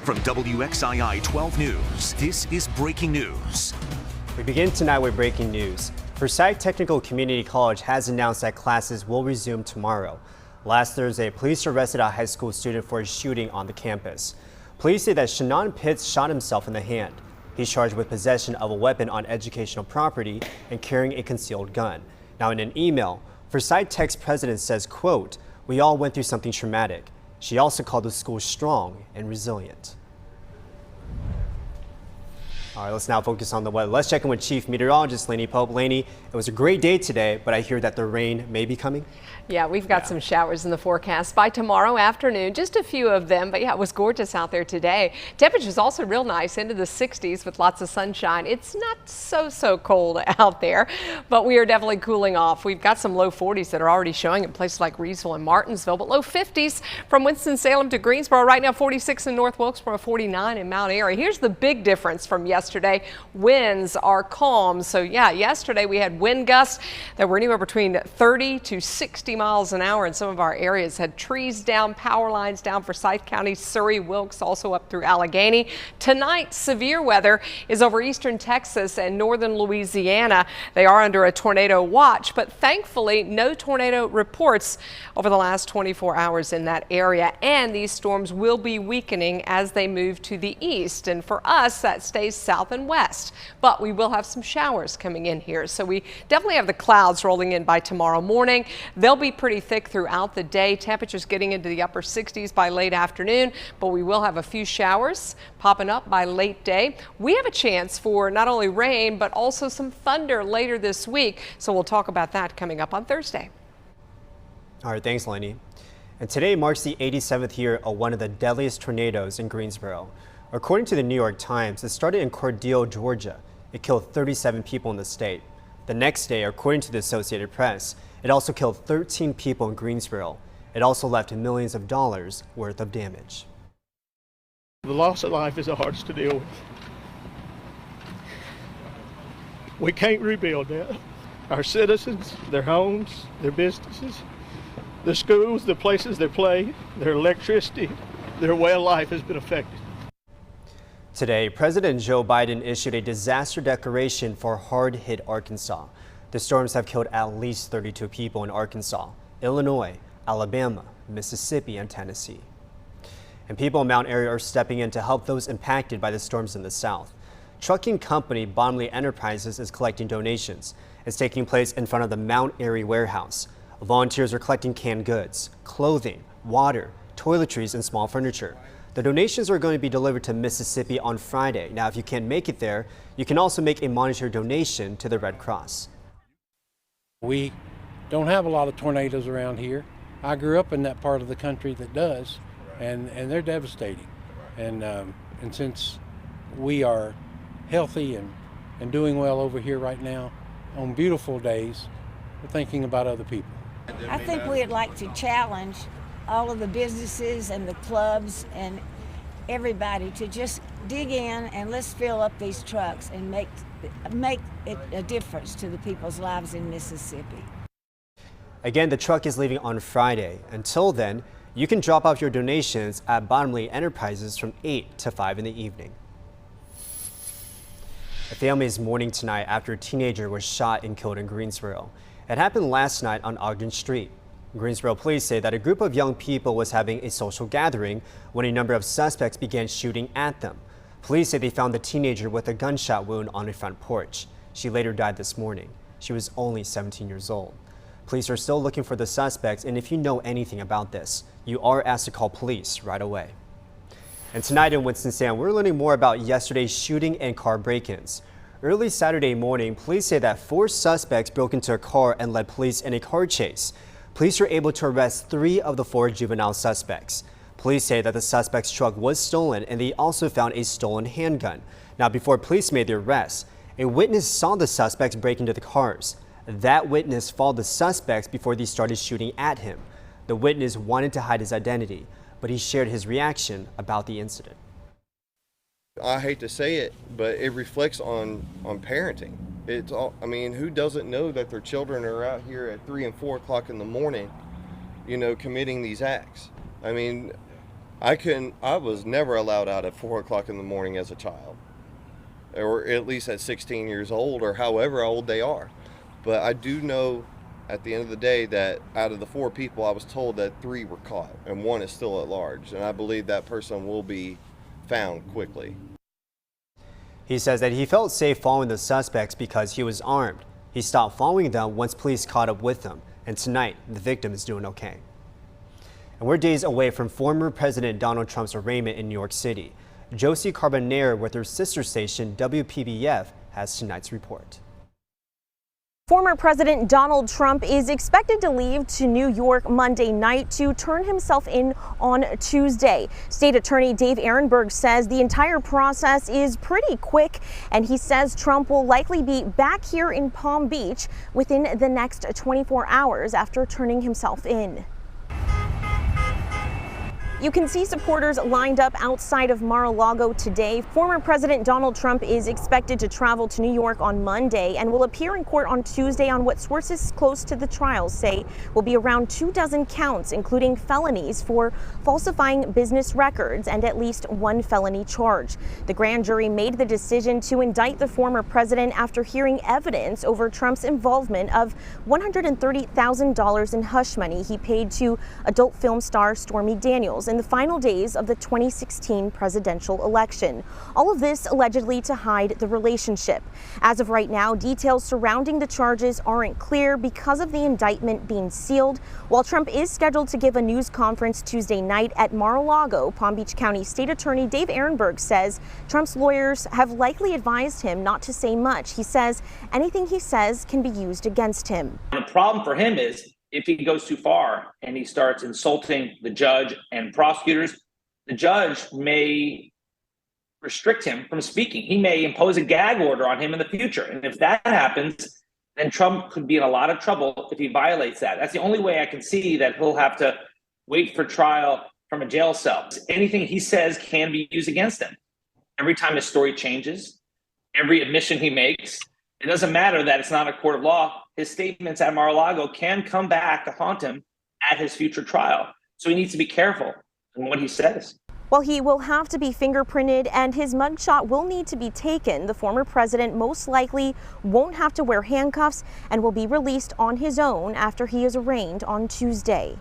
From WXII 12 News, this is breaking news. We begin tonight with breaking news. Forsyth Technical Community College has announced that classes will resume tomorrow. Last Thursday, police arrested a high school student for a shooting on the campus. Police say that Shannon Pitts shot himself in the hand. He's charged with possession of a weapon on educational property and carrying a concealed gun. Now, in an email, Forsyth Tech's president says, quote, "We all went through something traumatic." She also called the school strong and resilient. All right, let's now focus on the weather. Let's check in with Chief Meteorologist Lainey Pope. Lainey, it was a great day today, but I hear that the rain may be coming. Yeah, we've got some showers in the forecast by tomorrow afternoon, just a few of them. But yeah, it was gorgeous out there today. Temperatures also real nice into the 60s with lots of sunshine. It's not so cold out there, but we are definitely cooling off. We've got some low 40s that are already showing in places like Reidsville and Martinsville, but low 50s from Winston-Salem to Greensboro. Right now, 46 in North Wilkesboro, 49 in Mount Airy. Here's the big difference from yesterday. Winds are calm. So yeah, yesterday we had wind gusts that were anywhere between 30 to 60 miles an hour in some of our areas. Had trees down, power lines down for Forsyth County, Surry, Wilkes, also up through Allegheny. Tonight, severe weather is over eastern Texas and northern Louisiana. They are under a tornado watch, but thankfully no tornado reports over the last 24 hours in that area. And these storms will be weakening as they move to the east. And for us, that stays south and west, but we will have some showers coming in here. So we definitely have the clouds rolling in by tomorrow morning. They'll be pretty thick throughout the day. Temperatures getting into the upper 60s by late afternoon, but we will have a few showers popping up by late day. We have a chance for not only rain, but also some thunder later this week. So we'll talk about that coming up on Thursday. All right, thanks, Lainey. And today marks the 87th year of one of the deadliest tornadoes in Greensboro. According to the New York Times, it started in Cordele, Georgia. It killed 37 people in the state. The next day, according to the Associated Press, it also killed 13 people in Greensboro. It also left millions of dollars worth of damage. The loss of life is the hardest to deal with. We can't rebuild that. Our citizens, their homes, their businesses, their schools, the places they play, their electricity, their way of life has been affected. Today, President Joe Biden issued a disaster declaration for hard-hit Arkansas. The storms have killed at least 32 people in Arkansas, Illinois, Alabama, Mississippi, and Tennessee. And people in Mount Airy are stepping in to help those impacted by the storms in the south. Trucking company Bonnelly Enterprises is collecting donations. It's taking place in front of the Mount Airy warehouse. Volunteers are collecting canned goods, clothing, water, toiletries, and small furniture. The donations are going to be delivered to Mississippi on Friday. Now, if you can't make it there, you can also make a monetary donation to the Red Cross. We don't have a lot of tornadoes around here. I grew up in that part of the country that does, and they're devastating. And since we are healthy and doing well over here right now, on beautiful days, we're thinking about other people. I think we'd like to challenge all of the businesses and the clubs and everybody to just dig in and let's fill up these trucks and make it a difference to the people's lives in Mississippi. Again, the truck is leaving on Friday. Until then, you can drop off your donations at Bonnelly Enterprises from 8 to 5 in the evening. A family is mourning tonight after a teenager was shot and killed in Greensboro. It happened last night on Ogden Street. Greensboro police say that a group of young people was having a social gathering when a number of suspects began shooting at them. Police say they found the teenager with a gunshot wound on a front porch. She later died this morning. She was only 17 years old. Police are still looking for the suspects, and if you know anything about this, you are asked to call police right away. And tonight in Winston-Salem, we're learning more about yesterday's shooting and car break-ins. Early Saturday morning, police say that 4 suspects broke into a car and led police in a car chase. Police were able to arrest 3 of the 4 juvenile suspects. Police say that the suspect's truck was stolen and they also found a stolen handgun. Now, before police made the arrest, a witness saw the suspects break into the cars. That witness followed the suspects before they started shooting at him. The witness wanted to hide his identity, but he shared his reaction about the incident. I hate to say it, but it reflects on parenting. It's all, I mean, who doesn't know that their children are out here at 3 and 4 o'clock in the morning, you know, committing these acts? I mean, I was never allowed out at 4 o'clock in the morning as a child, or at least at 16 years old, or however old they are. But I do know at the end of the day that out of the 4 people, I was told that 3 were caught and 1 is still at large. And I believe that person will be found quickly. He says that he felt safe following the suspects because he was armed. He stopped following them once police caught up with them. And tonight, the victim is doing okay. And we're days away from former President Donald Trump's arraignment in New York City. Josie Carbonero with her sister station WPBF has tonight's report. Former President Donald Trump is expected to leave to New York Monday night to turn himself in on Tuesday. State Attorney Dave Ehrenberg says the entire process is pretty quick, and he says Trump will likely be back here in Palm Beach within the next 24 hours after turning himself in. You can see supporters lined up outside of Mar-a-Lago today. Former President Donald Trump is expected to travel to New York on Monday and will appear in court on Tuesday on what sources close to the trial say will be around 24 counts, including felonies for falsifying business records and at least 1 felony charge. The grand jury made the decision to indict the former president after hearing evidence over Trump's involvement of $130,000 in hush money he paid to adult film star Stormy Daniels in the final days of the 2016 presidential election. All of this allegedly to hide the relationship. As of right now, details surrounding the charges aren't clear because of the indictment being sealed. While Trump is scheduled to give a news conference Tuesday night at Mar-a-Lago, Palm Beach County State Attorney Dave Ehrenberg says Trump's lawyers have likely advised him not to say much. He says anything he says can be used against him. The problem for him is if he goes too far and he starts insulting the judge and prosecutors, the judge may restrict him from speaking. He may impose a gag order on him in the future. And if that happens, then Trump could be in a lot of trouble if he violates that. That's the only way I can see that he'll have to wait for trial from a jail cell. Anything he says can be used against him. Every time his story changes, every admission he makes, it doesn't matter that it's not a court of law. His statements at Mar-a-Lago can come back to haunt him at his future trial. So he needs to be careful in what he says. While he will have to be fingerprinted and his mugshot will need to be taken, the former president most likely won't have to wear handcuffs and will be released on his own after he is arraigned on Tuesday.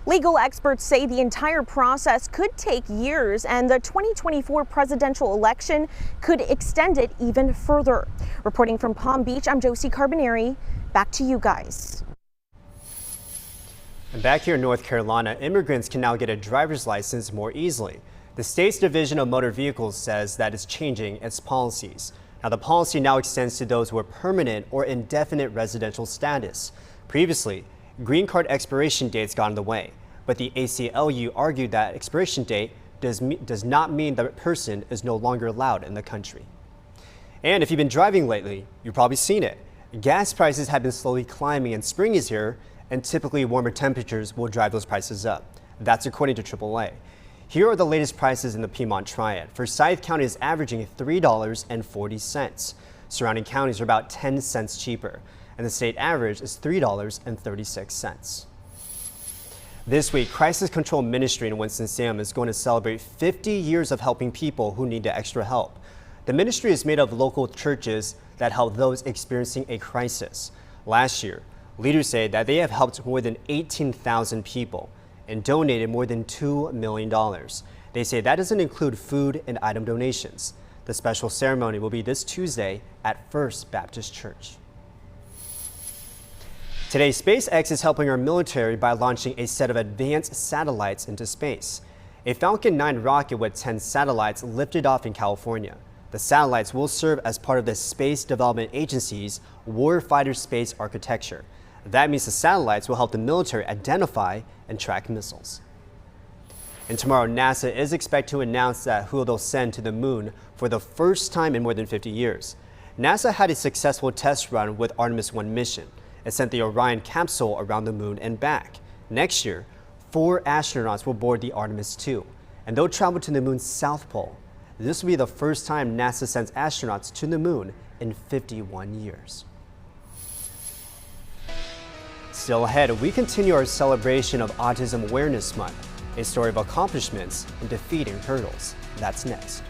Legal experts say the entire process could take years and the 2024 presidential election could extend it even further. Reporting from Palm Beach, I'm Josie Carbonero. Back to you guys. And back here in North Carolina, immigrants can now get a driver's license more easily. The state's Division of Motor Vehicles says that it's changing its policies. Now, the policy now extends to those who are permanent or indefinite residential status. Previously, green card expiration dates got in the way, but the ACLU argued that expiration date does not mean the person is no longer allowed in the country. And if you've been driving lately, you've probably seen it. Gas prices have been slowly climbing and spring is here, and typically warmer temperatures will drive those prices up. That's according to AAA. Here are the latest prices in the Piedmont Triad. Forsyth County is averaging $3.40. Surrounding counties are about 10 cents cheaper, and the state average is $3.36. This week, Crisis Control Ministry in Winston-Salem is going to celebrate 50 years of helping people who need the extra help. The ministry is made of local churches that help those experiencing a crisis. Last year, leaders say that they have helped more than 18,000 people and donated more than $2 million. They say that doesn't include food and item donations. The special ceremony will be this Tuesday at First Baptist Church. Today, SpaceX is helping our military by launching a set of advanced satellites into space. A Falcon 9 rocket with 10 satellites lifted off in California. The satellites will serve as part of the Space Development Agency's Warfighter Space Architecture. That means the satellites will help the military identify and track missiles. And tomorrow, NASA is expected to announce who they'll send to the moon for the first time in more than 50 years. NASA had a successful test run with Artemis 1 mission. It sent the Orion capsule around the moon and back. Next year, 4 astronauts will board the Artemis 2, and they'll travel to the moon's south pole. This will be the first time NASA sends astronauts to the moon in 51 years. Still ahead, we continue our celebration of Autism Awareness Month. a story of accomplishments in defeating hurdles. That's next.